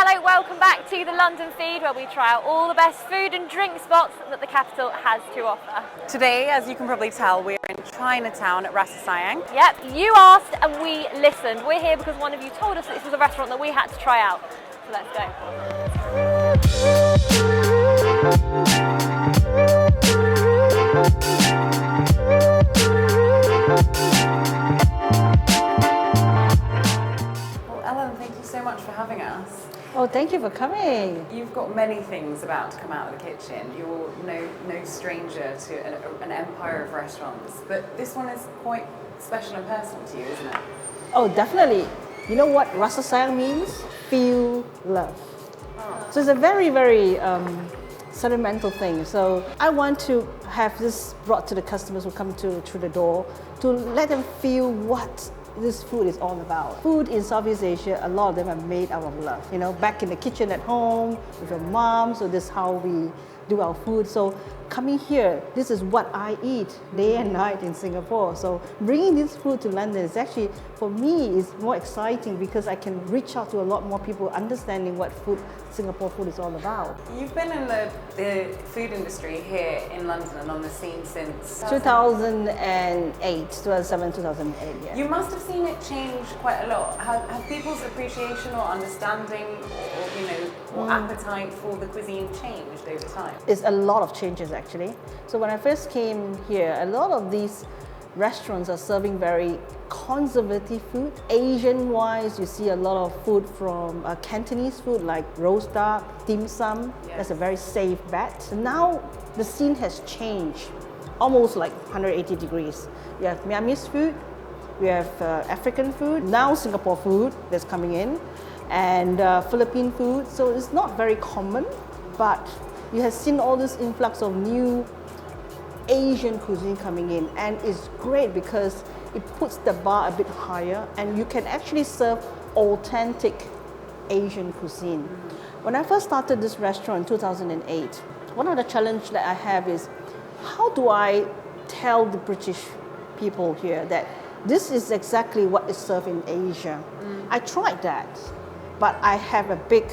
hello, welcome back to the London Feed, where we try out all the best food and drink spots that the capital has to offer. Today, as you can probably tell, we're in Chinatown at Rasa Sayang. Yep, you asked and we listened. We're here because one of you told us that this was a restaurant that we had to try out. So let's go. Well, Ellen, thank you so much for having us. Oh, thank you for coming. You've got many things about to come out of the kitchen. You're no stranger to an empire of restaurants, but this one is quite special and personal to you, isn't it? Oh, definitely. You know what Rasa Sayang means? Feel love. Oh. So it's a very, very sentimental thing. So I want to have this brought to the customers who come through the door to let them feel what this food is all about. Food in Southeast Asia, a lot of them are made out of love. You know, back in the kitchen at home with your mom, so this is how we do our food. So coming here, this is what I eat day and night in Singapore. So bringing this food to London is actually, for me, is more exciting because I can reach out to a lot more people understanding what Singapore food is all about. You've been in the food industry here in London and on the scene since 2008, 2007, 2008, yeah. You must have seen it change quite a lot. Have people's appreciation or understanding or appetite for the cuisine changed over time? It's a lot of changes actually. So when I first came here, a lot of these restaurants are serving very conservative food. Asian-wise, you see a lot of food from Cantonese food like roast duck, dim sum. Yes. That's a very safe bet. So now the scene has changed, almost like 180 degrees. You have Myanmarese food, we have African food, now Singapore food that's coming in, and Philippine food. So it's not very common, but you have seen all this influx of new Asian cuisine coming in, and it's great because it puts the bar a bit higher and you can actually serve authentic Asian cuisine. When I first started this restaurant in 2008, one of the challenges that I have is how do I tell the British people here that this is exactly what is served in Asia? I tried that, but I have a big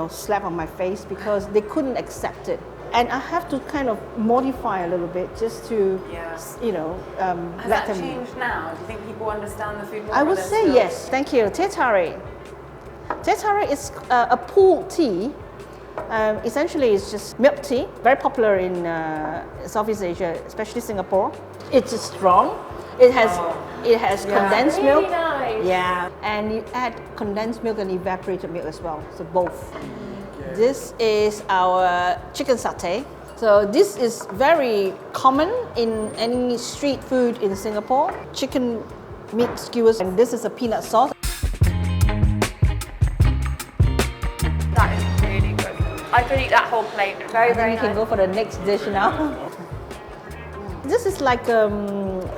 slap on my face because they couldn't accept it. And I have to kind of modify a little bit just to, Has let that them. changed now? Do you think people understand the food more? I would say yes. Thank you. Teh tarik. Teh tarik is a pulled tea. Essentially, it's just milk tea. Very popular in Southeast Asia, especially Singapore. It's strong. It has condensed Really milk. nice. Yeah, and you add condensed milk and evaporated milk as well. So both. This is our chicken satay. So this is very common in any street food in Singapore. Chicken meat skewers, and this is a peanut sauce. That is really good. I could eat that whole plate. Very, And then very we can nice. go for the next dish now. This is like a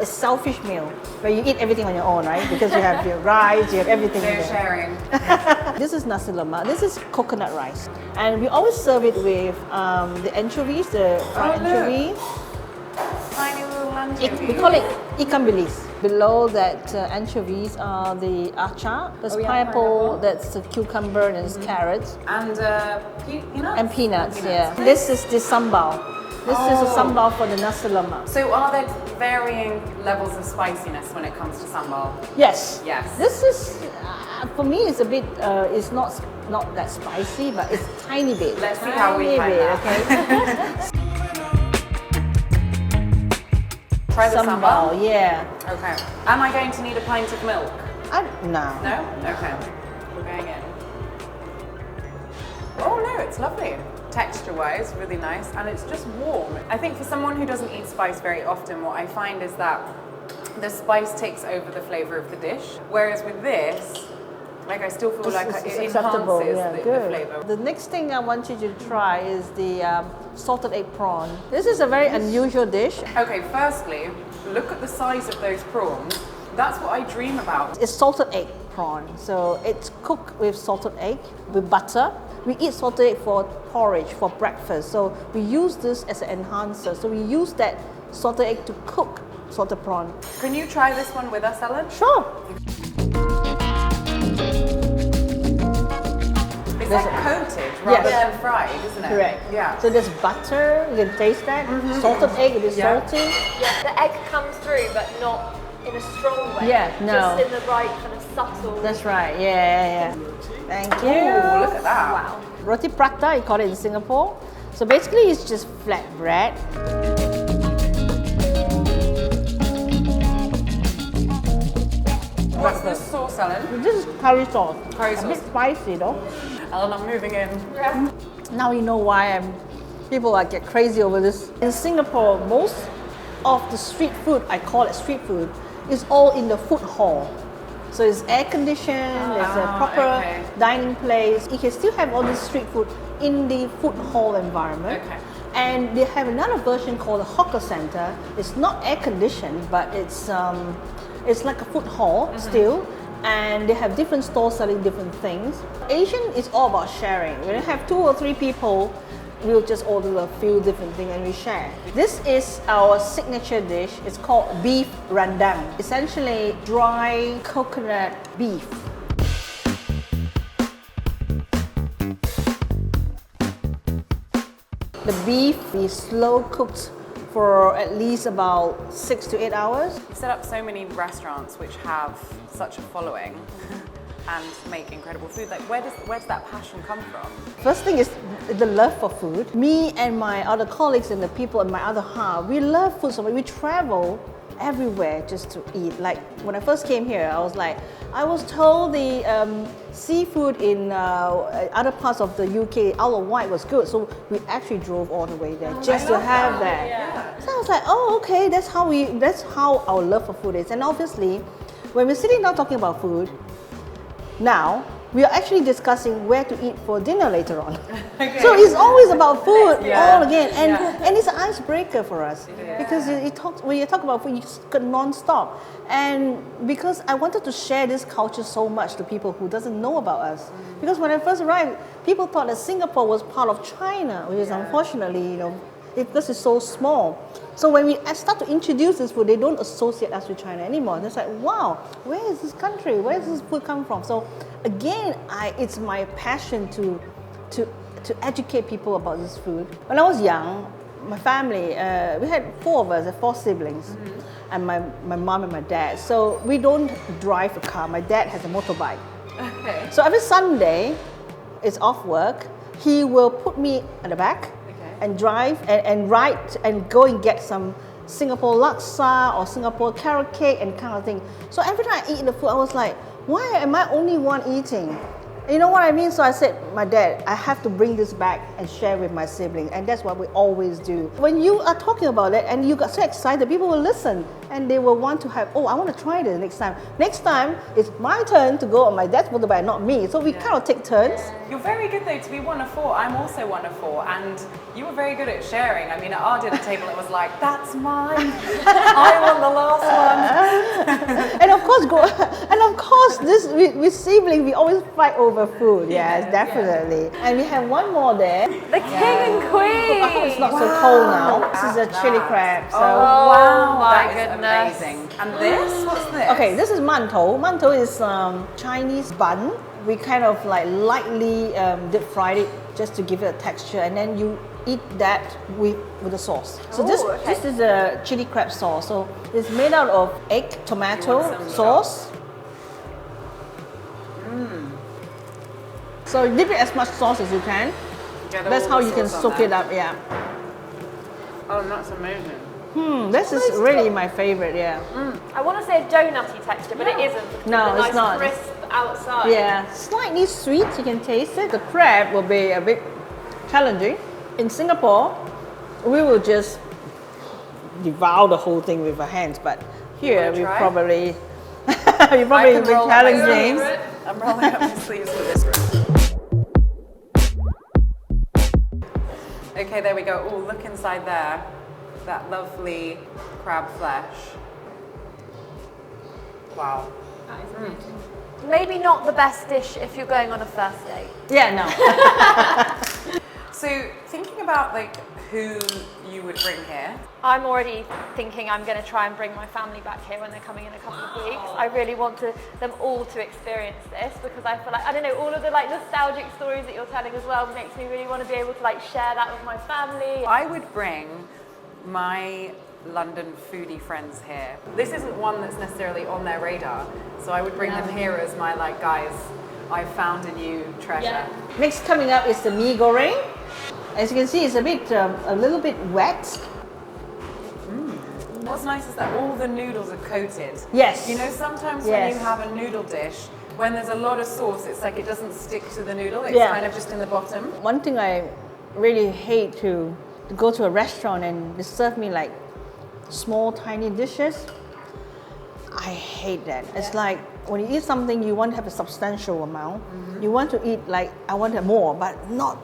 selfish meal where you eat everything on your own, right? Because you have your rice, you have everything in No there. sharing. This is nasi lemak. This is coconut rice, and we always serve it with the anchovies, the fried look. anchovies. Tiny little anchovies. We call it ikan bilis. Below that anchovies are the achar. There's pineapple, that's the cucumber, and there's carrots. And peanuts? And peanuts, yeah. This is the sambal. This is a sambal for the nasi lemak. So are there varying levels of spiciness when it comes to sambal? Yes. Yes. This is, for me, it's a bit, it's not that spicy, but it's tiny bit. Let's see how we Tiny find bit, that. okay? Try the sambal? Yeah. Okay. Am I going to need a pint of milk? No. No? Okay. We're going in. Oh no, it's lovely. Texture-wise, really nice, and it's just warm. I think for someone who doesn't eat spice very often, what I find is that the spice takes over the flavour of the dish, whereas with this, I still feel like it acceptable. enhances Yeah, the good. flavour. The next thing I want you to try is the salted egg prawn. This is a very unusual dish. Okay, firstly, look at the size of those prawns. That's what I dream about. It's salted egg prawn. So it's cooked with salted egg, with butter. We eat salted egg for porridge, for breakfast. So we use this as an enhancer. So we use that salted egg to cook salted prawn. Can you try this one with us, Ellen? Sure. It's like coated rather Yes. than fried, isn't it? Correct. Yeah. So there's butter, you can taste that. Salted egg, it is Yeah. salty. Yeah, the egg comes through, but not in a strong way. Yeah, no. Just in the right kind of subtle. That's right, yeah. Thank you. Ooh, look at that. Wow. Roti prata, you call it in Singapore. So basically it's just flat bread. What's this sauce, Ellen? This is curry sauce. Curry A sauce. bit spicy though. Ellen, I'm moving in. Yeah. Now you know why people like get crazy over this. In Singapore, most of the street food, I call it street food, is all in the food hall. So it's air conditioned, there's a proper okay. dining place. You can still have all this street food in the food hall environment. Okay. And they have another version called the hawker center. It's not air conditioned, but it's like a food hall still. And they have different stores selling different things. Asian is all about sharing. When you have 2 or 3 people, we'll just order a few different things and we share. This is our signature dish. It's called beef rendang. Essentially dry coconut beef. The beef is slow cooked for at least about 6 to 8 hours. You've set up so many restaurants which have such a following and make incredible food. Like, where does that passion come from? First thing is the love for food. Me and my other colleagues and the people in my other half, we love food so much. We travel everywhere just to eat. Like when I first came here, I was told the seafood in other parts of the UK, Isle of Wight was good. So we actually drove all the way there just to have that. Yeah. So I was like, oh, okay, that's how our love for food is. And obviously, when we're sitting down talking about food, now we are actually discussing where to eat for dinner later on. Okay. So it's always about food Yeah. all again, and Yeah. and it's an icebreaker for us because when you talk about food, you just go non-stop. And because I wanted to share this culture so much to people who doesn't know about us, because when I first arrived, people thought that Singapore was part of China, which is unfortunately, because it's so small. So when we start to introduce this food, they don't associate us with China anymore. They're like, wow, where is this country? Where does this food come from? So again, it's my passion to educate people about this food. When I was young, my family, we had 4 of us, 4 siblings, and my mom and my dad. So we don't drive a car. My dad has a motorbike. Okay. So every Sunday, it's off work, he will put me at the back and drive and ride and go and get some Singapore laksa or Singapore carrot cake and kind of thing. So every time I eat the food, I was like, why am I only one eating? You know what I mean? So I said, my dad, I have to bring this back and share with my siblings. And that's what we always do. When you are talking about it and you got so excited, people will listen and they will want to have, I want to try this next time. Next time, it's my turn to go on my dad's motorbike, not me. So we kind of take turns. You're very good though to be one of 4. I'm also one of 4, and you were very good at sharing. I mean, at our dinner table, it was like, that's mine. I want the last one. And of course, this with siblings, we always fight over food. Yes, definitely. And we have one more there. The king and queen. I hope it's not so cold now. This is a chili crab. So. Oh, wow, my that is goodness. amazing. And this? What's this? Okay, this is mantou. Mantou is Chinese bun. We kind of like lightly deep fried it just to give it a texture, and then you eat that with the sauce. So this is a chili crab sauce. So it's made out of egg, tomato sauce. So dip it as much sauce as you can. That's how you can soak it up. Yeah. Oh, that's amazing. This is really my favorite. Yeah. I want to say a donutty texture, but it isn't. No, the it's nice not. crisp outside. Yeah, slightly sweet, you can taste it. The crab will be a bit challenging. In Singapore, we will just devour the whole thing with our hands, but here we probably will be challenging. I'm rolling up my sleeves for this. Okay, there we go. Oh, look inside there. That lovely crab flesh. Wow. That is amazing. Maybe not the best dish if you're going on a first date. Yeah, no. So thinking about like who you would bring here. I'm already thinking I'm going to try and bring my family back here when they're coming in a couple of weeks. I really want them all to experience this because I feel like, I don't know, all of the like nostalgic stories that you're telling as well makes me really want to be able to like share that with my family. I would bring my London foodie friends here. This isn't one that's necessarily on their radar, so I would bring them here as my like, guys, I found a new treasure. Yeah. Next coming up is the mee goreng. As you can see, it's a little bit wet. What's nice is that all the noodles are coated. Yes. You know, sometimes when you have a noodle dish, when there's a lot of sauce, it's like it doesn't stick to the noodle, it's kind of just in the bottom. One thing I really hate to go to a restaurant and they serve me like small, tiny dishes. I hate that. It's like when you eat something, you want to have a substantial amount. You want to eat like, I want more, but not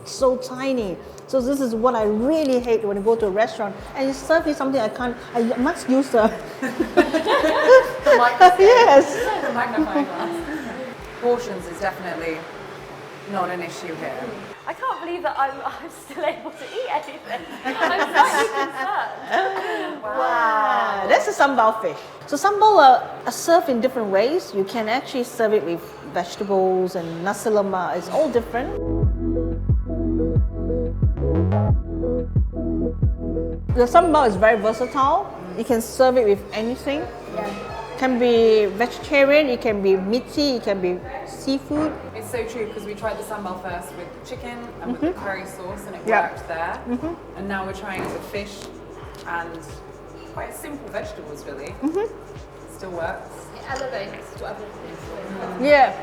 so tiny. So this is what I really hate when you go to a restaurant and you serve me something I must use the microscope. Yes. The magnifying glass. Portions is definitely not an issue here. I can't believe that I'm still able to eat anything. I'm slightly concerned. Wow. That's a sambal fish. So sambal are served in different ways. You can actually serve it with vegetables and nasi lemak. It's all different. The sambal is very versatile. You can serve it with anything. It can be vegetarian, it can be meaty, it can be seafood. It's so true because we tried the sambal first with chicken and with the curry sauce and it worked there. And now we're trying it with fish and quite simple vegetables really. Still works. It elevates whatever it is. Yeah.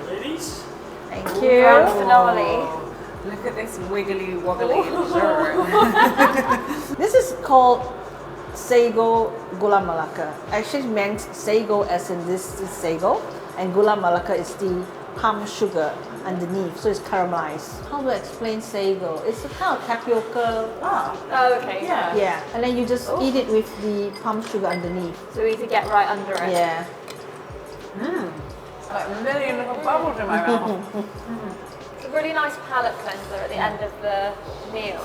Ladies. Thank you. Grand finale. Look at this wiggly wobbly dessert. This is called sago gula melaka. Actually meant sago as in this is sago, and gula melaka is the palm sugar underneath, so it's caramelized. How do I explain sago? It's a kind of tapioca. Oh, okay. Yeah, and then you just eat it with the palm sugar underneath. So we need to get right under it. Yeah. Like a million little bubbles in my mouth. It's a really nice palate cleanser at the end of the meal.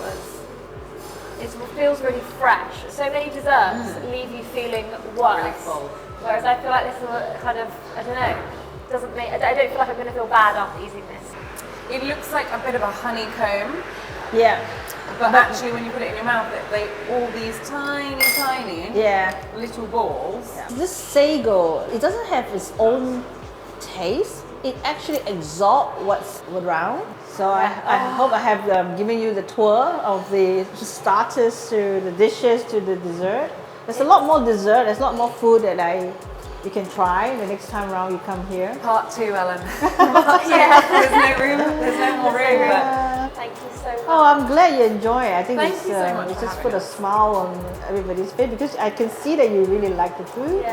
It feels really fresh. So many desserts leave you feeling worse. Really full. Whereas I feel like this is kind of, I don't know, doesn't make, I don't feel like I'm going to feel bad after eating this. It looks like a bit of a honeycomb, Yeah. but actually when you put it in your mouth, they all these tiny little balls. This sago, it doesn't have its own taste. It actually absorbs what's around. So I hope I have given you the tour of the starters to the dishes to the dessert. There's a lot more dessert, there's a lot more food that you can try the next time around you come here. Part 2, Ellen. There's no more room. But Thank you so much. Oh, I'm glad you enjoy it. I think Thank it's, you so much it for just having put a us. smile on everybody's face because I can see that you really like the food,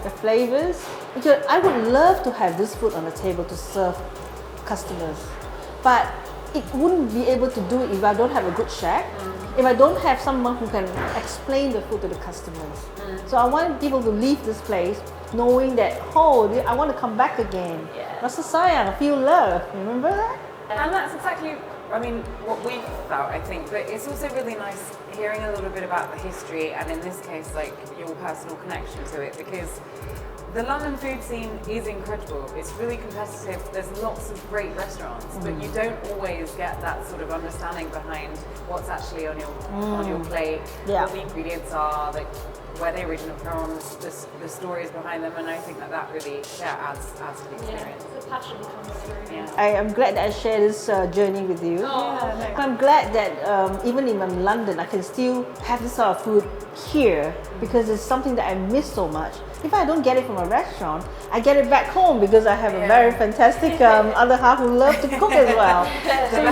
the flavors. Because I would love to have this food on the table to serve customers, but it wouldn't be able to do it if I don't have a good chef, if I don't have someone who can explain the food to the customers. So I want people to leave this place knowing that, oh, I want to come back again. Rasa sayang, feel love. Remember that? And that's exactly, I mean, what we felt, I think. But it's also really nice hearing a little bit about the history and in this case, like your personal connection to it, because the London food scene is incredible. It's really competitive. There's lots of great restaurants, but you don't always get that sort of understanding behind what's actually on your plate, what the ingredients are, like where they originate from, the stories behind them, and I think that really adds to the experience. The passion comes through. I am glad that I share this journey with you. I'm glad that even in London, I can still have this sort of food here because it's something that I miss so much. If I don't get it from a restaurant, I get it back home because I have a very fantastic other half who love to cook as well. So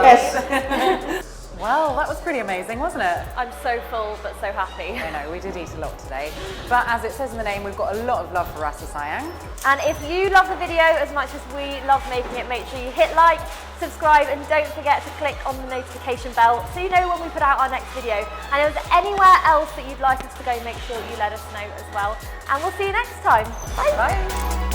yes. Well, that was pretty amazing, wasn't it? I'm so full but so happy. I know, we did eat a lot today. But as it says in the name, we've got a lot of love for rasa sayang. And if you love the video as much as we love making it, make sure you hit like, subscribe, and don't forget to click on the notification bell so you know when we put out our next video. And if there's anywhere else that you'd like us to go, make sure you let us know as well. And we'll see you next time. Bye. Bye.